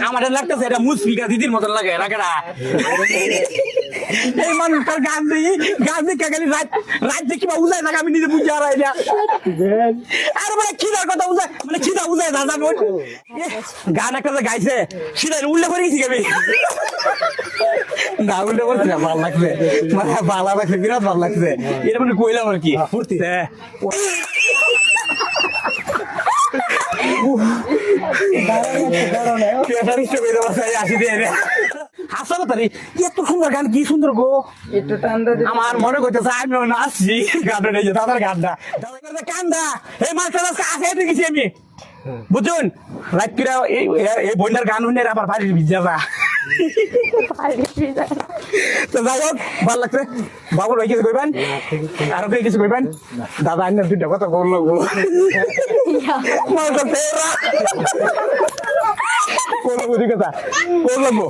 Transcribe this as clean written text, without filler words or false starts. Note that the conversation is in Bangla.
আমার লাগতেছে এটা মুসফিকা দিদির মতন লাগে রাখা এই মানুষটার গাছ দিয়ে গেলি রাত দেখি বা উজায় থাকে আমি নিজে বুঝতে হারাই না আর মানে খিদার কথা উজায় মানে খিদা উজায় দাদা গান একটা যে গাইছে সেটা উল্লেখ করে গেছি আমি না উল্লেখ করছি না ভালো লাগছে মানে ভালো লাগছে বিরাট ভালো লাগছে এটা মানে কইলাম আর কি ফুর্তি এত সুন্দর গান কি সুন্দর গো আমার মনে করতেছে আমি নাচছি গানটা নিয়ে দাদার গানটা কান্দা এই মাস্টার আসে গেছি আমি বুঝুন রাত করে এই বন্যার গান শুনে আবার বাড়ির ভিজা যা তো যাই হোক ভালো লাগছে বাবুর ভাই কিছু কইবেন আরো কিছু কইবেন দাদা আইন দুইটা কথা বললো কথা বললো